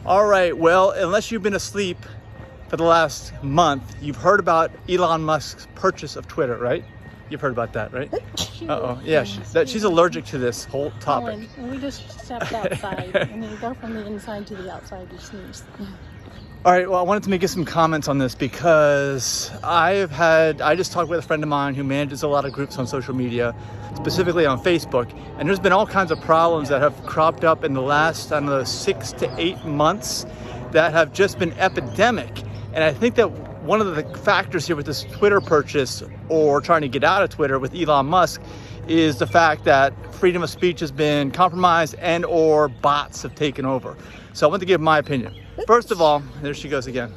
All right, well, unless you've been asleep for the last month, you've heard about Elon Musk's purchase of Twitter, right? You've heard about that, right? Uh-oh. Yeah, she's allergic to this whole topic. We just stepped outside, and then you go from the inside to the outside, you sneeze. All right, well, I wanted to make some comments on this because I just talked with a friend of mine who manages a lot of groups on social media, specifically on Facebook, and there's been all kinds of problems that have cropped up in the last, 6 to 8 months that have just been epidemic. And I think that one of the factors here with this Twitter purchase, or trying to get out of Twitter with Elon Musk, is the fact that freedom of speech has been compromised and or bots have taken over. So I want to give my opinion. First of all, there she goes again.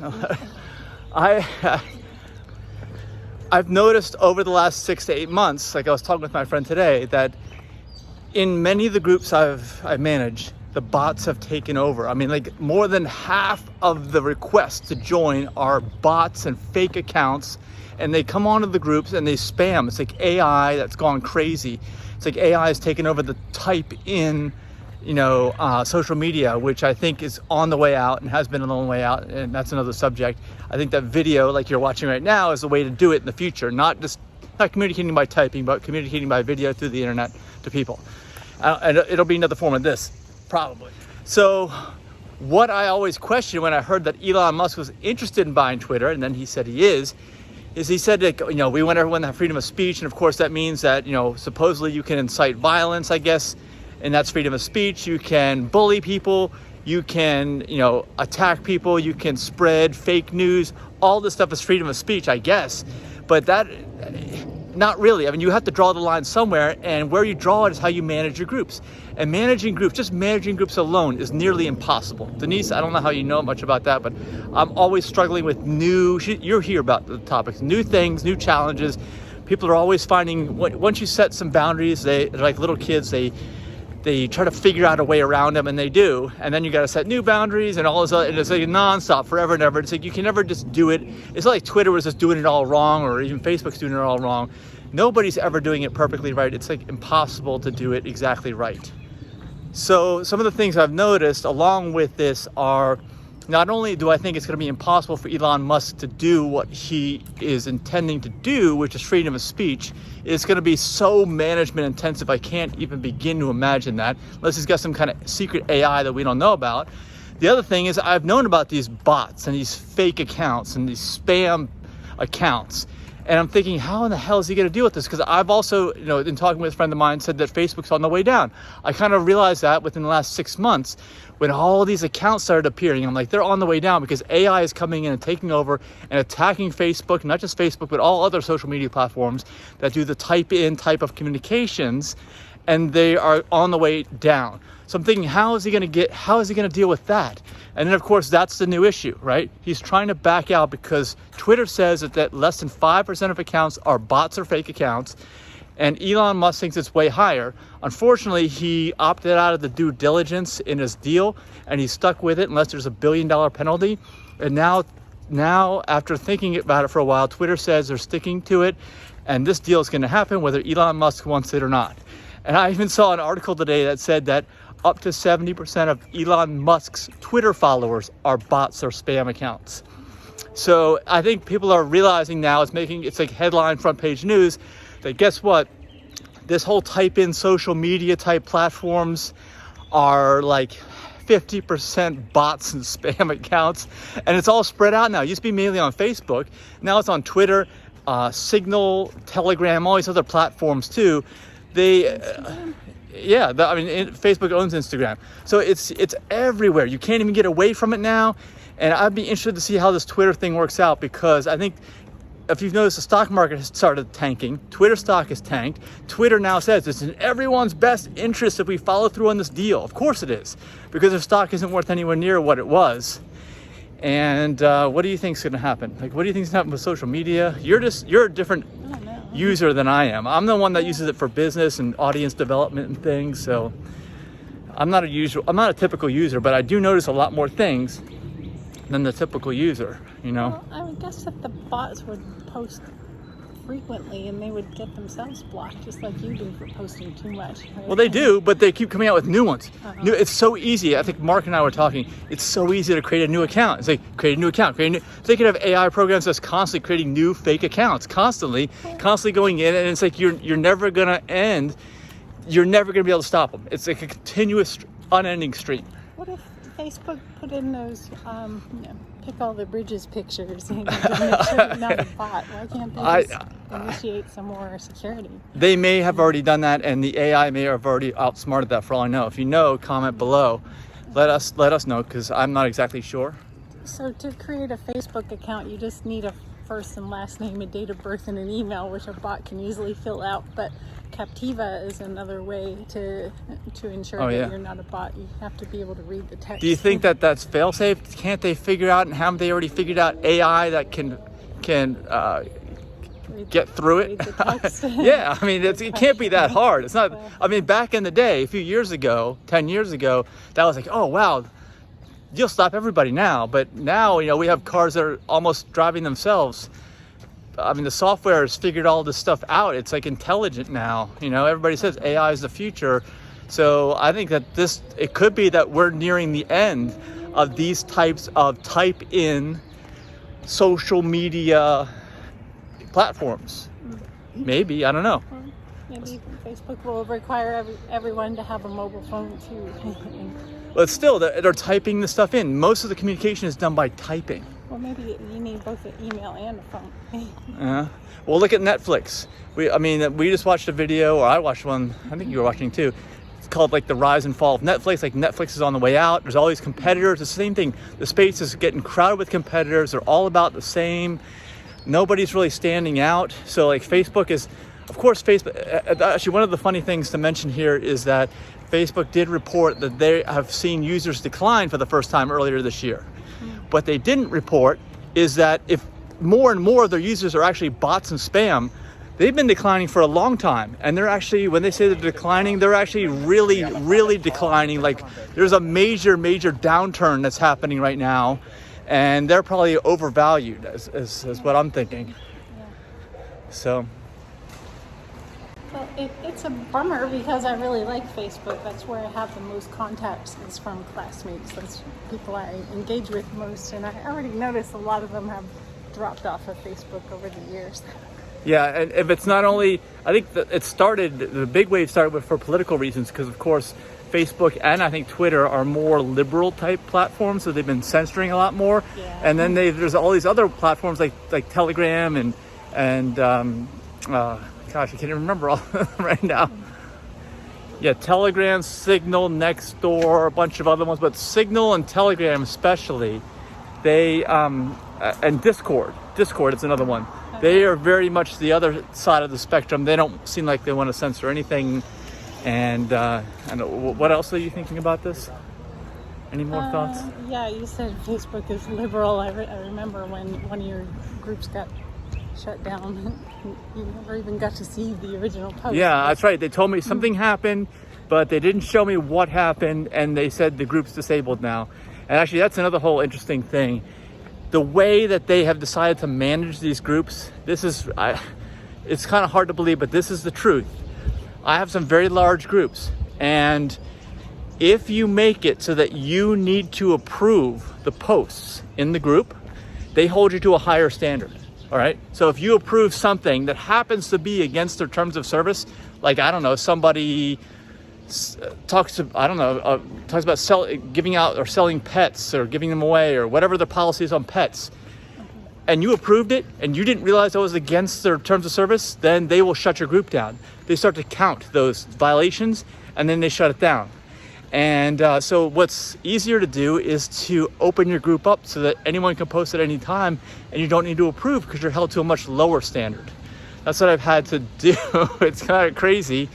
I've noticed over the last 6 to 8 months, like I was talking with my friend today, that in many of the groups I've managed, the bots have taken over. I mean, like more than half of the requests to join are bots and fake accounts, and they come onto the groups and they spam. It's like AI that's gone crazy. It's like AI has taken over the type in, social media, which I think is on the way out and has been on the way out, and that's another subject. I think that video, like you're watching right now, is the way to do it in the future, not communicating by typing, but communicating by video through the internet to people. And it'll be another form of this, probably. So what I always questioned when I heard that Elon Musk was interested in buying Twitter, and then he said he is he said that, we want everyone to have freedom of speech, and of course that means that, supposedly you can incite violence, I guess, and that's freedom of speech. You can bully people, you can, attack people, you can spread fake news. All this stuff is freedom of speech, I guess. But that, not really. I mean, you have to draw the line somewhere, and where you draw it is how you manage your groups. And just managing groups alone is nearly impossible. Denise, I don't know how you know much about that, but I'm always struggling with you're here about the topics, new things, new challenges. People are always finding, once you set some boundaries, they're like little kids, they try to figure out a way around them, and they do. And then you got to set new boundaries and all this other, and it's like nonstop, forever and ever. It's like you can never just do it. It's not like Twitter was just doing it all wrong, or even Facebook's doing it all wrong. Nobody's ever doing it perfectly right. It's like impossible to do it exactly right. So some of the things I've noticed along with this are, not only do I think it's going to be impossible for Elon Musk to do what he is intending to do, which is freedom of speech, it's going to be so management intensive, I can't even begin to imagine that, unless he's got some kind of secret AI that we don't know about. The other thing is, I've known about these bots and these fake accounts and these spam accounts. And I'm thinking, how in the hell is he going to deal with this? Because I've also, in talking with a friend of mine, said that Facebook's on the way down. I kind of realized that within the last 6 months, when all these accounts started appearing, I'm like, they're on the way down because AI is coming in and taking over and attacking Facebook, not just Facebook, but all other social media platforms that do the type-in type of communications, and they are on the way down. So I'm thinking, how is he going to deal with that? And then, of course, that's the new issue, right? He's trying to back out because Twitter says that less than 5% of accounts are bots or fake accounts, and Elon Musk thinks it's way higher. Unfortunately, he opted out of the due diligence in his deal, and he's stuck with it unless there's $1 billion penalty. And now, after thinking about it for a while, Twitter says they're sticking to it, and this deal is going to happen whether Elon Musk wants it or not. And I even saw an article today that said that up to 70% of Elon Musk's Twitter followers are bots or spam accounts. So I think people are realizing now, it's like headline front page news, that guess what? This whole type-in social media type platforms are like 50% bots and spam accounts, and it's all spread out now. It used to be mainly on Facebook. Now it's on Twitter, Signal, Telegram, all these other platforms too. Facebook owns Instagram. So it's everywhere. You can't even get away from it now. And I'd be interested to see how this Twitter thing works out, because I think if you've noticed, the stock market has started tanking. Twitter stock has tanked. Twitter now says it's in everyone's best interest if we follow through on this deal. Of course it is, because their stock isn't worth anywhere near what it was. And what do you think is going to happen? Like, what do you think is going to happen with social media? You're a different user than I am. I'm the one that uses it for business and audience development and things. So I'm not a typical user, but I do notice a lot more things than the typical user, Well, I would guess if the bots would post frequently, and they would get themselves blocked, just like you do for posting too much. Right? Well, they do, but they keep coming out with new ones. Uh-huh. It's so easy. I think Mark and I were talking. It's so easy to create a new account. It's like create a new account. They could have AI programs that's constantly creating new fake accounts, constantly going in, and it's like you're never gonna end. You're never gonna be able to stop them. It's like a continuous, unending stream. What if Facebook put in those pick all the bridges pictures to make sure you're not a bot? Why can't they just initiate some more security? They may have already done that, and the AI may have already outsmarted that for all I know. If you know, comment below. Let us know, because I'm not exactly sure. So to create a Facebook account, you just need a first and last name, a date of birth, and an email, which a bot can easily fill out. But Captiva is another way to ensure that you're not a bot. You have to be able to read the text. Do you think that that's fail-safe? Can't they figure out, and haven't they already figured out AI that can get through it? Read the text? Yeah, I mean, it can't be that hard. It's not. I mean, back in the day, a few years ago, 10 years ago, that was like, oh wow, you'll stop everybody now. But now, we have cars that are almost driving themselves. I mean, the software has figured all this stuff out. It's like intelligent now. Everybody says AI is the future. So I think that it could be that we're nearing the end of these types of type-in social media platforms. Maybe, I don't know. Maybe Facebook will require everyone to have a mobile phone too. But still, they're typing the stuff in. Most of the communication is done by typing. Well, maybe you need both an email and a phone. Well, look at Netflix. We just watched a video, or I watched one. I think you were watching too. It's called like the rise and fall of Netflix. Like Netflix is on the way out. There's all these competitors. The same thing. The space is getting crowded with competitors. They're all about the same. Nobody's really standing out. So like Facebook is, of course, Facebook. Actually, one of the funny things to mention here is that Facebook did report that they have seen users decline for the first time earlier this year. What they didn't report is that if more and more of their users are actually bots and spam, they've been declining for a long time. And they're actually, when they say they're declining, they're actually really, really declining. Like there's a major, major downturn that's happening right now. And they're probably overvalued, is what I'm thinking. So. Well, it's a bummer because I really like Facebook. That's where I have the most contacts is from classmates. That's people I engage with most. And I already noticed a lot of them have dropped off of Facebook over the years. Yeah, and if it's not only, I think that the big wave started for political reasons, because of course Facebook and I think Twitter are more liberal type platforms, so they've been censoring a lot more. Yeah. And then there's all these other platforms like Telegram and gosh, I can't even remember all right now. Yeah, Telegram, Signal, Nextdoor, a bunch of other ones, but Signal and Telegram especially, they and Discord is another one. They are very much the other side of the spectrum. They don't seem like they want to censor anything. And what else are you thinking about this? Any more thoughts? Yeah, you said Facebook is liberal. I remember when one of your groups got shut down. You never even got to see the original post. Yeah, that's right. They told me something happened, but they didn't show me what happened, and they said the group's disabled now. And actually, that's another whole interesting thing. The way that they have decided to manage these groups, it's kind of hard to believe, but this is the truth. I have some very large groups, and if you make it so that you need to approve the posts in the group, they hold you to a higher standard. All right. So if you approve something that happens to be against their terms of service, like, I don't know, somebody talks about giving out or selling pets or giving them away or whatever the policy is on pets, and you approved it and you didn't realize that was against their terms of service, then they will shut your group down. They start to count those violations and then they shut it down. And so what's easier to do is to open your group up so that anyone can post at any time and you don't need to approve because you're held to a much lower standard. That's what I've had to do. It's kind of crazy.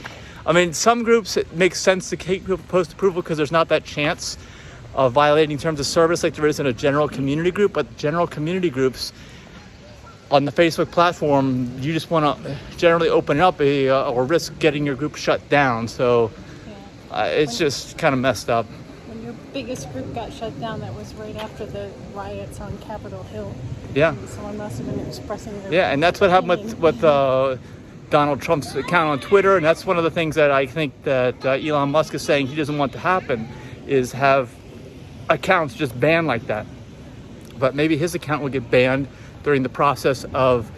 I mean, some groups, it makes sense to keep post approval because there's not that chance of violating terms of service like there is in a general community group. But general community groups on the Facebook platform, you just want to generally open it up or risk getting your group shut down. So it's just kind of messed up. When your biggest group got shut down. That was right after the riots on Capitol Hill. Yeah. And someone must have been expressing their Yeah, and that's what happened opinion. with Donald Trump's account on Twitter, and that's one of the things that I think that Elon Musk is saying he doesn't want to happen, is have accounts just banned like that. But maybe his account will get banned during the process of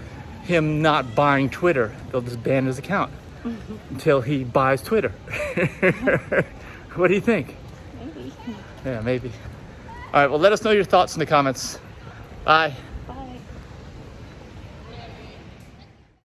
him not buying Twitter. They'll just ban his account until he buys Twitter. What do you think? Maybe. Yeah, maybe. All right, well, let us know your thoughts in the comments. Bye.